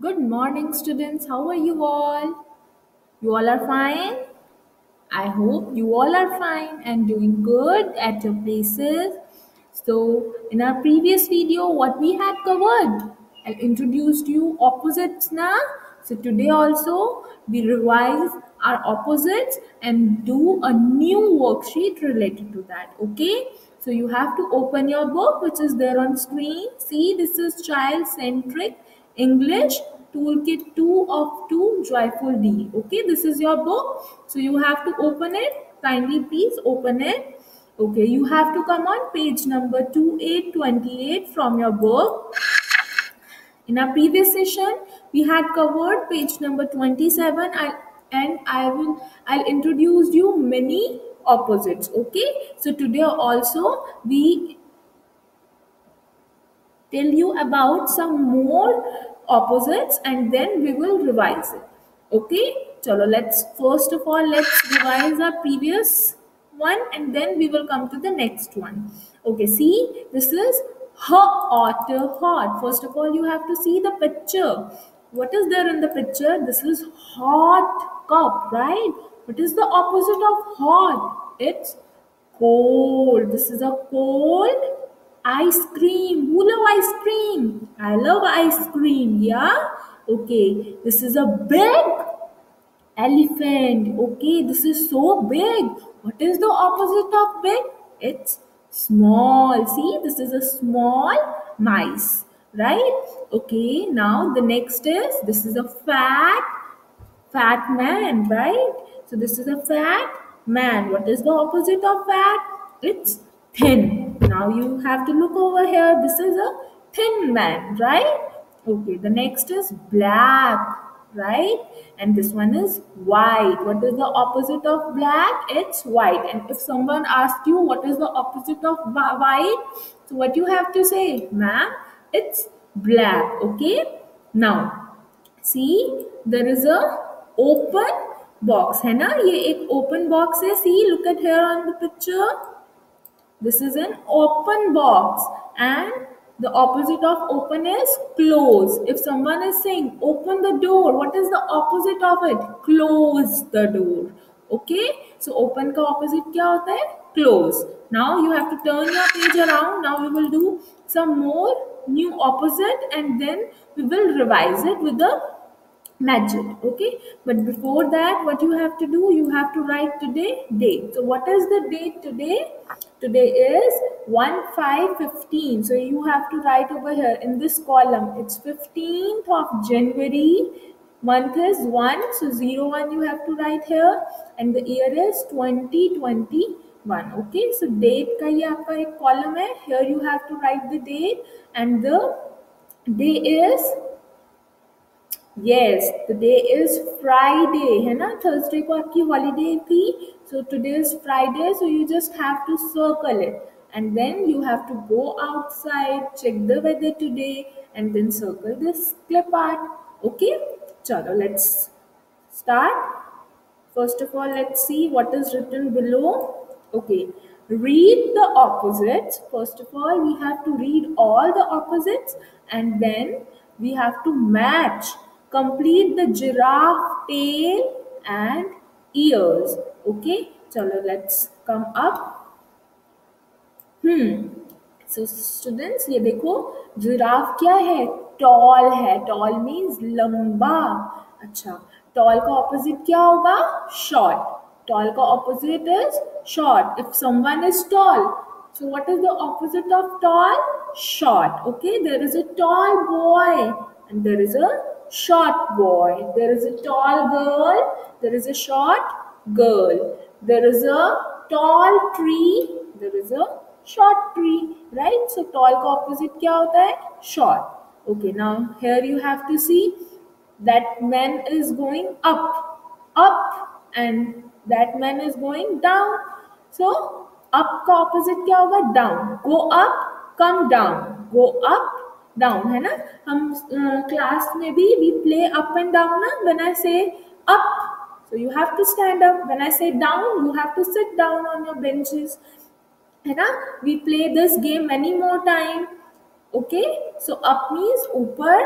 Good morning, students. How are you all? You all are fine? I hope you all are fine and doing good at your places. So, in our previous video, what we had covered, I introduced you opposites now. So, today also we revise our opposites and do a new worksheet related to that. Okay. So, you have to open your book, which is there on screen. See, this is child centric English Toolkit 2 of 2 Joyful D. Okay, this is your book. So you have to open it. Kindly please open it. Okay, you have to come on page number 2828 from your book. In our previous session, we had covered page number 27 and I'll introduce you many opposites. Okay, so today also we tell you about some more opposites and then we will revise it. Okay, chalo, let's first of all let's revise our previous one and then we will come to the next one. Okay, see, this is hot. Hot. First of all, you have to see the picture. What is there in the picture? This is hot cup, right? What is the opposite of hot? It's cold. This is a cold ice cream. Who love ice cream? I love ice cream. Yeah. Okay. This is a big elephant. Okay. This is so big. What is the opposite of big? It's small. See, this is a small mice. Right? Okay. Now the next is this is a fat man, right? So this is a fat man. What is the opposite of fat? It's thin. Now you have to look over here. This is a thin man, right? Okay, the next is black, right? And this one is white. What is the opposite of black? It's white. And if someone asks you what is the opposite of white, so what you have to say, ma'am, it's black. Okay. Now see, there is a open box है ना, ये एक open box है. See, look at here on the picture. This is an open box and the opposite of open is close. If someone is saying open the door, what is the opposite of it? Close the door. Okay, so open का opposite क्या होता है? Close. Now you have to turn your page around. Now we will do some more new opposite and then we will revise it with the magic. Okay, but before that, what you have to do, you have to write today date. So what is the date today? Today is 1/5/15. So you have to write over here in this column. It's 15th of January. Month is 1, so 01 you have to write here, and the year is 2021. Okay, so date का ये आपका एक column है. Here you have to write the date, and the day is, yes, the day is Friday, है ना? Thursday को आपकी holiday थी, so today is Friday, so you just have to circle it, and then you have to go outside, check the weather today, and then circle this clip art. Okay, chalo, let's start. First of all, let's see what is written below. Okay, read the opposites. First of all, we have to read all the opposites and then we have to match. Complete the giraffe tail and ears. Okay, chalo, let's come up. So students, ये देखो giraffe क्या है? Toll है. Toll means लंबा. अच्छा, toll का opposite क्या होगा? शॉर्ट. टॉल का opposite is short. If someone is tall, so what is the opposite of tall? Short. Okay, there is a tall boy and there is a short boy. There is a tall girl, there is a short girl. There is a tall tree, there is a short tree, right? So tall का opposite क्या होता है? Short. Okay, now here you have to see that man is going up and that man is going down. So up का opposite क्या होगा? Down. Go up, come down. Go up, down, है ना? हम class में भी we play up and down ना. When I say up, so you have to stand up. When I say down, you have to sit down on your benches. है ना? We play this game many more time. Okay, so up means ऊपर,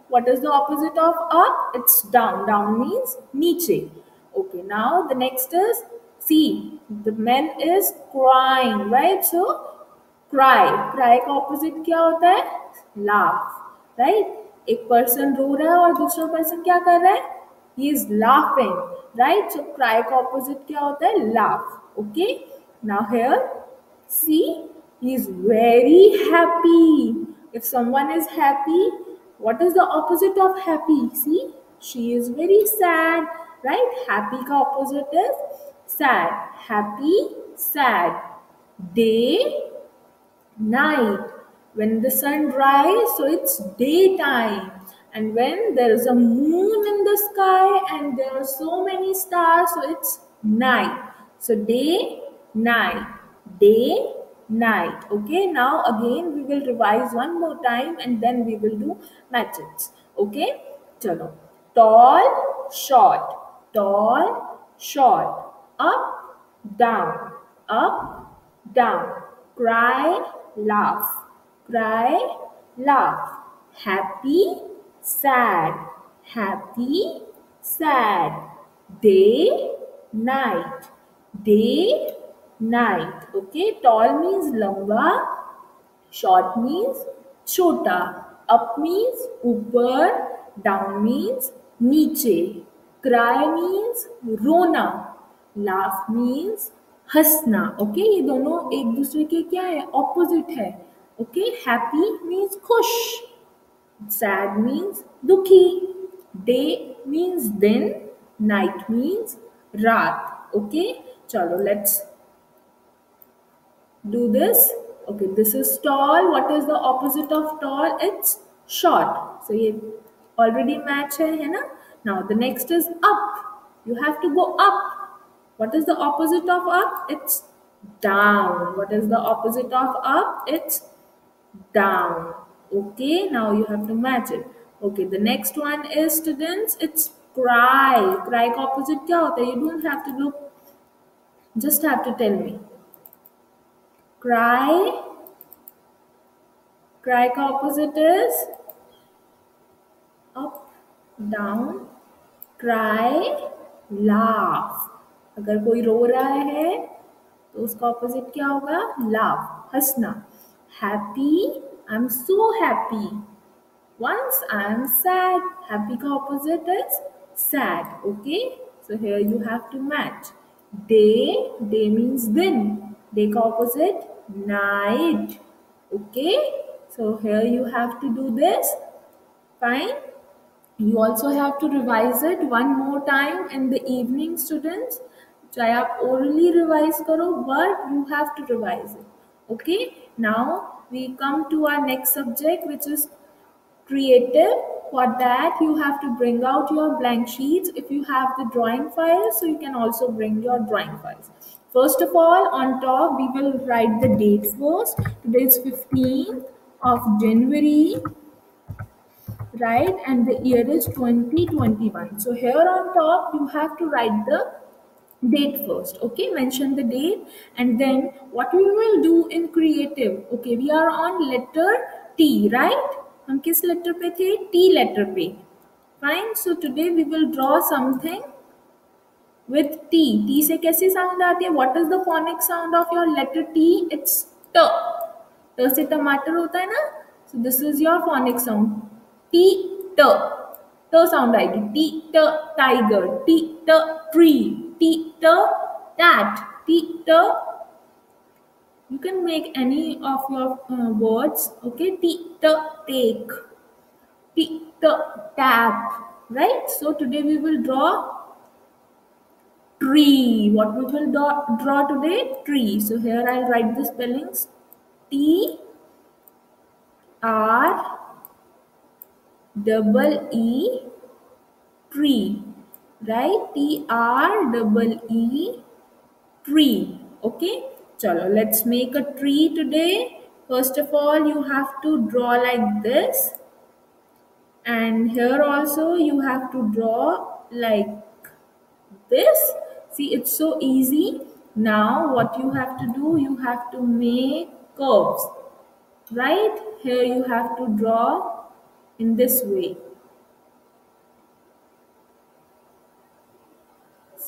What is the opposite of up? It's down. Down means niche. Okay, now the next is, see, the man is crying, right? So cry का opposite क्या होता है? Laugh, right? एक person रो रहा है और दूसरा person क्या कर रहा है? He is laughing, right? So cry का opposite क्या होता है? Laugh. Okay, now here, see, he is very happy. If someone is happy, what is the opposite of happy? See, she is very sad, right? Happy ka opposite is sad. Happy, sad. Day, night. When the sun rises, so it's daytime. And when there is a moon in the sky and there are so many stars, so it's night. So day, night, day, night. Okay, now again we will revise one more time and then we will do matches. Okay, chalo. Tall, short, tall, short, up, down, up, down. Cry, laugh, cry, laugh. Happy, sad, happy, sad. Day, night, day, night. Okay, tall means lamba, short means chota, up means upar, down means नीचे, cry means रोना, laugh means हंसना. Okay, ये दोनों एक दूसरे के क्या है? ऑपोजिट है. ओके, हैप्पी मीन्स खुश, सैड मीन्स दुखी, डे मीन्स दिन, नाइट मीन्स रात. ओके, चलो let's do this. Okay, this is tall. What is the opposite of tall? It's short. So ये already match है ना? Now the next is up. You have to go up. What is the opposite of up? It's down. What is the opposite of up? It's down. Okay, now you have to match it. Okay, the next one is, students, it's cry. Cry का opposite क्या होता है? You don't have to look. Just have to tell me. Cry. Cry का opposite is up, down. Cry, laugh. अगर कोई रो रहा है तो उसका opposite क्या होगा? Laugh, हंसना. Happy, I'm so happy. Once I am sad. Happy का opposite is sad. Okay, so here you have to match. Day, day means दिन. Day का opposite night. Okay, so here you have to do this. Fine. You also have to revise it one more time in the evening, students. चाहे आप orally revise करो, but you have to revise it. Okay, now we come to our next subject, which is creative. For that you have to bring out your blank sheets. If you have the drawing files, so you can also bring your drawing files. First of all, on top we will write the date first. Today is 15th of January, right? And the year is 2021. So here on top you have to write the date first. Okay, mention the date. And then what we will do in creative, okay, we are on letter T, right? हम किस letter पे थे? T letter पे. Fine. So today we will draw something with T. T से कैसी sound आती है? What is the phonic sound of your letter T? It's T. T से टमाटर होता है ना? So this is your phonic sound. T, T. T sound आएगी. T, T, tiger. T, T, tree. T, T, tat. T, T. You can make any of your words. Okay. T, T, take. T, T, tap. Right. So today we will draw tree. What we will draw today? Tree. So here I'll write the spellings. T, R, double E, tree, right? T, R, double E, tree. Okay, chalo, let's make a tree today. First of all, you have to draw like this, and here also you have to draw like this. See, it's so easy. Now what you have to do, you have to make curves, right? Here you have to draw in this way.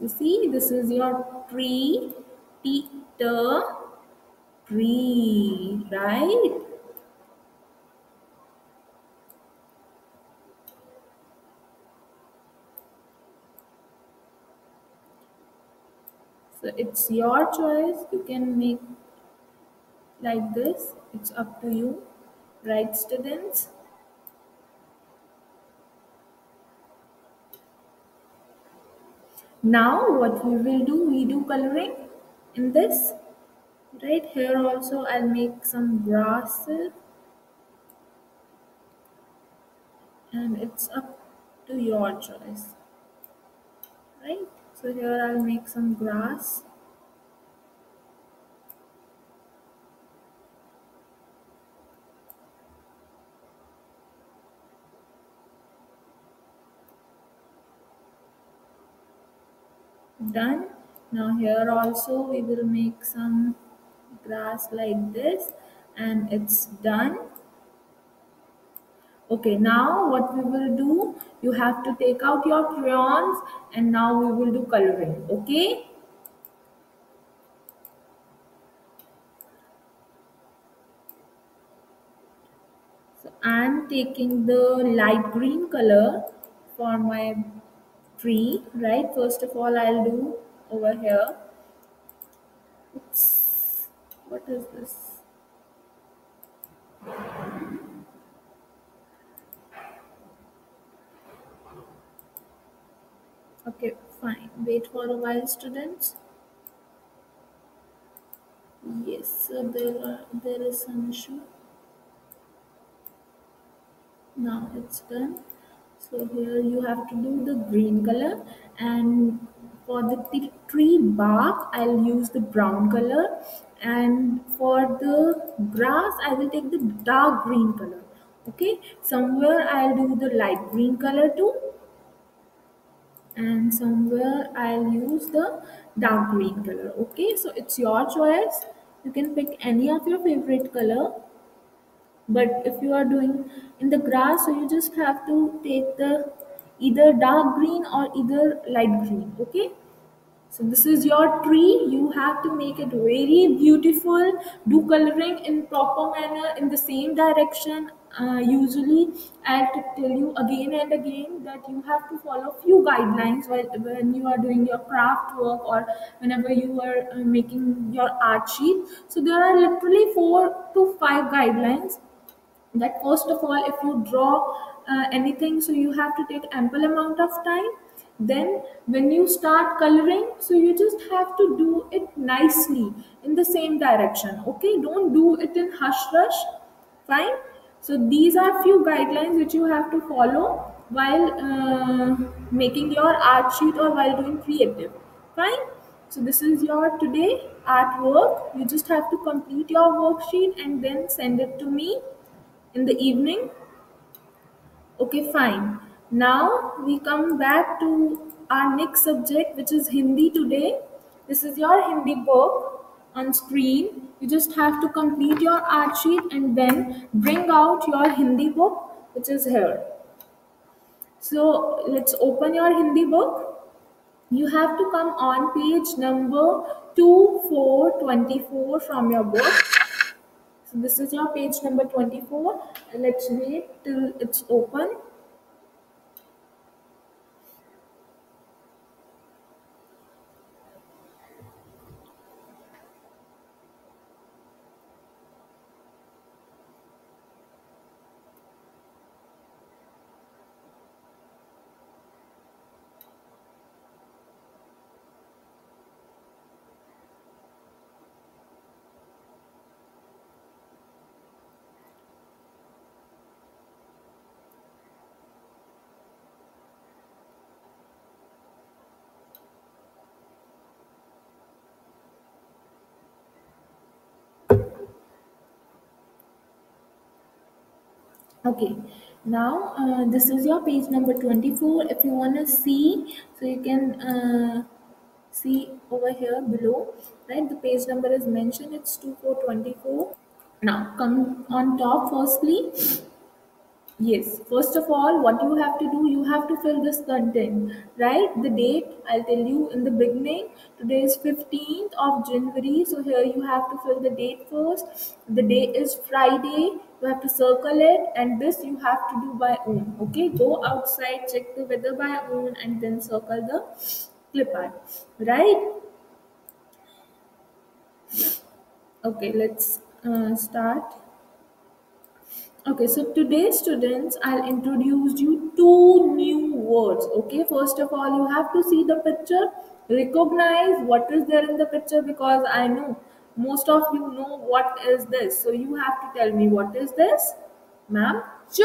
So see, this is your tree, teeter, tree, right? So it's your choice. You can make like this. It's up to you, right, students? Now, what we do coloring in this. Right here also, I'll make some grasses, and it's up to your choice, right? So here I'll make some grass. Done. Now here also we will make some grass like this, and it's done. Okay, now what we will do, you have to take out your crayons, and now we will do coloring. Okay, so I'm taking the light green color for my tree. Right, first of all I'll do over here. Oops, what is this? Okay, fine, wait for a while, students. Yes, so there is some issue. Now it's done. So here you have to do the green color, and for the tree bark I'll use the brown color, and for the grass I will take the dark green color. Okay, somewhere I'll do the light green color too, and somewhere I'll use the dark green color. Okay, so it's your choice. You can pick any of your favorite color, but if you are doing in the grass, so you just have to take the either dark green or either light green. Okay, so this is your tree. You have to make it very beautiful. Do coloring in proper manner in the same direction. Usually, I'll tell you again and again that you have to follow few guidelines when you are doing your craft work or whenever you are making your art sheet. So there are literally 4 to 5 guidelines, that first of all if you draw anything, so you have to take ample amount of time. Then when you start coloring, so you just have to do it nicely in the same direction. Okay, don't do it in hush rush. Fine. So these are few guidelines which you have to follow while making your art sheet or while doing creative. Fine. So this is your today artwork. You just have to complete your worksheet and then send it to me in the evening. Okay, fine. Now we come back to our next subject, which is Hindi today. This is your Hindi book on screen. You just have to complete your art sheet and then bring out your Hindi book, which is here. So let's open your Hindi book. You have to come on page number 2424 from your book. So this is your page number 24. Let's wait till it's open. Okay, now this is your page number 24. If you want to see, so you can see over here below, right? The page number is mentioned, it's 2424. Now come on top firstly. Yes, first of all, what you have to do, you have to fill this content, right? The date, I'll tell you in the beginning. Today is 15th of January, so here you have to fill the date first. The day is Friday, you have to circle it, and this you have to do by own, okay? Go outside, check the weather by own, and then circle the clip art, right? Okay, let's start. Okay, so today, students, I'll introduce you two new words. Okay, first of all, you have to see the picture, recognize what is there in the picture, because I know most of you know what is this. So you have to tell me what is this, ma'am. Ch,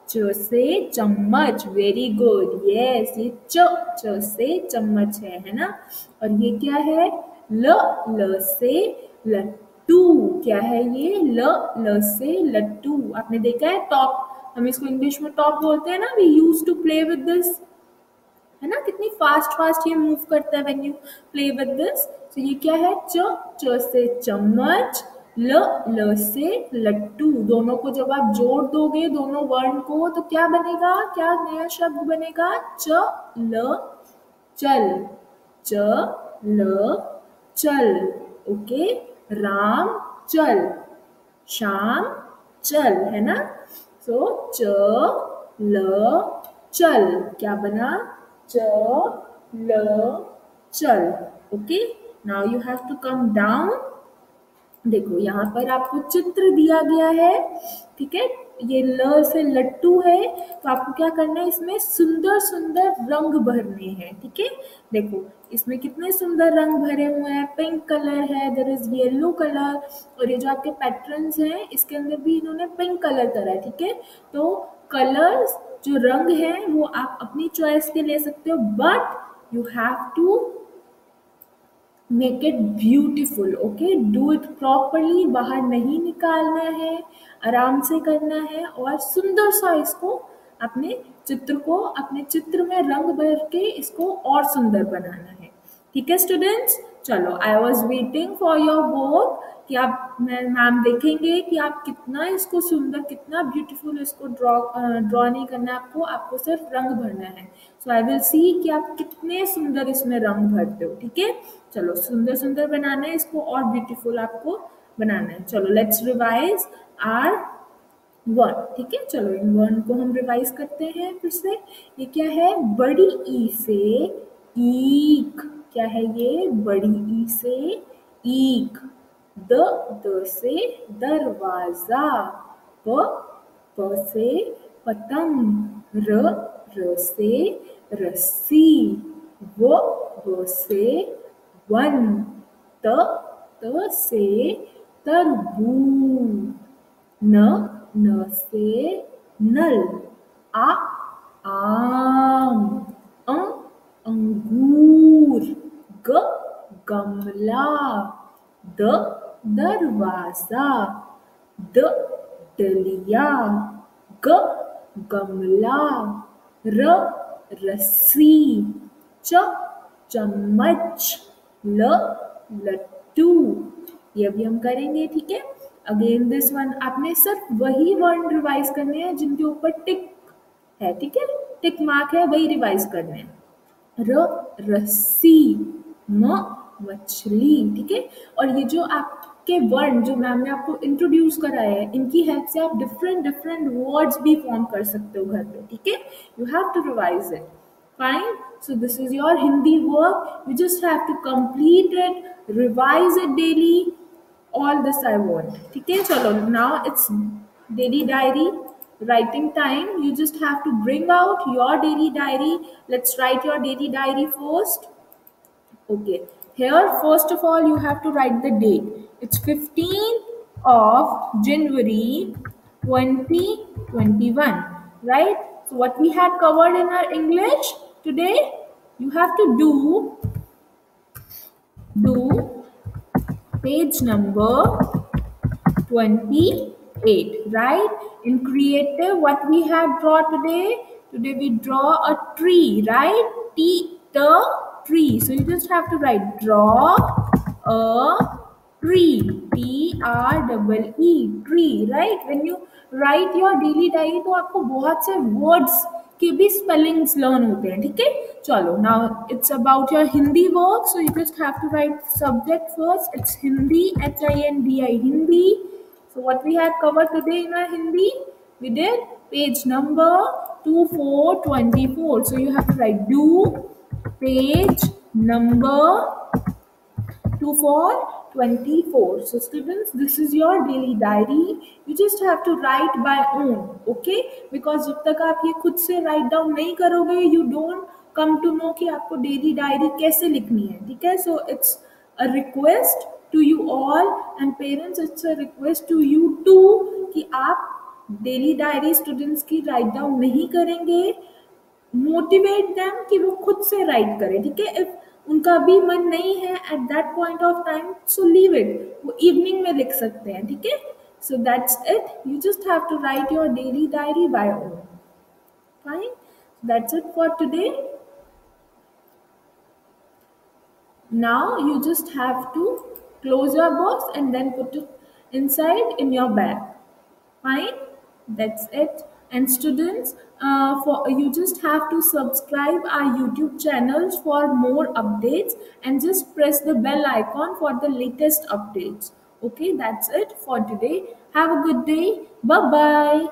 ch से चम्मच. Very good. Yes, ये च से चम्मच है ना. और ये क्या है? ल से लट्टू. क्या है ये? ल से लट्टू. आपने देखा है टॉप, हम इसको इंग्लिश में टॉप बोलते हैं ना. We use to play with this, है ना. कितनी फास्ट फास्ट ये मूव करता है when you play with this. तो ये क्या है? च से चम्मच, ल से लट्टू. दोनों को जब आप जोड़ दोगे, दोनों वर्ण को, तो क्या बनेगा? क्या नया शब्द बनेगा? च ल चल. च ल चल. ओके. राम चल, शाम चल, है ना. सो च ल चल क्या बना? च ल चल. Okay. Now you have to come down. देखो यहाँ पर आपको चित्र दिया गया है, ठीक है. ये ल से लट्टू है, तो आपको क्या करना है? इसमें सुंदर सुंदर रंग भरने हैं, ठीक है. देखो इसमें कितने सुंदर रंग भरे हुए हैं. पिंक कलर है, देयर इज येलो कलर, और ये जो आपके पैटर्न्स हैं इसके अंदर भी इन्होंने पिंक कलर करा है, ठीक है. तो कलर्स जो रंग हैं वो आप अपनी चॉइस के ले सकते हो, but you have to make it beautiful. Okay, do it properly. बाहर नहीं निकालना है, आराम से करना है, और सुंदर सा इसको अपने चित्र को, अपने चित्र में रंग भर के इसको और सुंदर बनाना है, ठीक है स्टूडेंट्स. चलो, I was waiting for your work कि आप, मैम देखेंगे कि आप कितना इसको सुंदर, कितना ब्यूटीफुल इसको ड्रॉ नहीं करना है आपको, आपको सिर्फ रंग भरना है. सो आई विल सी कि आप कितने सुंदर इसमें रंग भरते हो, ठीक है. चलो, सुंदर सुंदर बनाना है इसको, और ब्यूटीफुल आपको बनाना है. चलो, लेट्स रिवाइज आर वन, ठीक है. चलो, इन वन को हम रिवाइज करते हैं फिर से. ये क्या है? बड़ी ई से ईक. क्या है ये? बड़ी ई से ईक. द से दरवाजा. प से पतंग. र से रस्सी. व से वन. त से तरबूज. न से नल. आम. अंगूर. गमला. दरवाजा. डलिया. गमला. रस्सी. चम्मच. लट्टू. ये भी हम करेंगे, ठीक है. अगेन दिस वन, आपने सिर्फ वही वर्ड रिवाइज करने हैं जिनके ऊपर टिक है, ठीक है. टिक मार्क है, वही रिवाइज करने हैं. रस्सी. मछली, ठीक है. और ये जो आपके वर्ड जो मैम ने आपको इंट्रोड्यूस कराया है, इनकी हेल्प से आप डिफरेंट डिफरेंट वर्ड्स भी फॉर्म कर सकते हो घर पे, ठीक है. You have to revise it. Fine. So this is your Hindi work. You just have to complete it, revise it daily. All this I want. ठीक है. चलो, now it's daily diary writing time. You just have to bring out your daily diary. Let's write your daily diary first. Okay. Here, first of all, you have to write the date. It's 15th of January 2021, right? So what we had covered in our English today, you have to do page number 28, right? In creative, what we had draw today we draw a tree, right? The tree. So you just have to write draw a tree. TREE, tree, right? When you right your daily diary, तो आपको बहुत से words के भी spellings learn होते हैं, ठीक है। चलो now it's about your Hindi work, so you just have to write subject first, it's Hindi, HINDI, Hindi. So what we have covered today in our Hindi, we did page number 2424. So you have to write do page number 2424. So students, this is your daily diary. You just have to write by own, okay? Because जब तक आप ये खुद से write down नहीं करोगे, you don't come to know कि आपको daily diary कैसे लिखनी है, ठीक है? So it's a request to you all, and parents, it's a request to you too कि आप daily diary students की write down नहीं करेंगे, मोटिवेट देम कि वो खुद से राइट करें, ठीक है। इफ उनका भी मन नहीं है at that point of time, so leave it, वो इवनिंग में लिख सकते हैं, ठीक है। So that's it, you just have to write your daily diary by own. Fine, that's it for today. Now you just have to close your box and then put it inside in your bag. Fine, that's it. And students, for you just have to subscribe our YouTube channels for more updates, and just press the bell icon for the latest updates. Okay, that's it for today. Have a good day. Bye bye.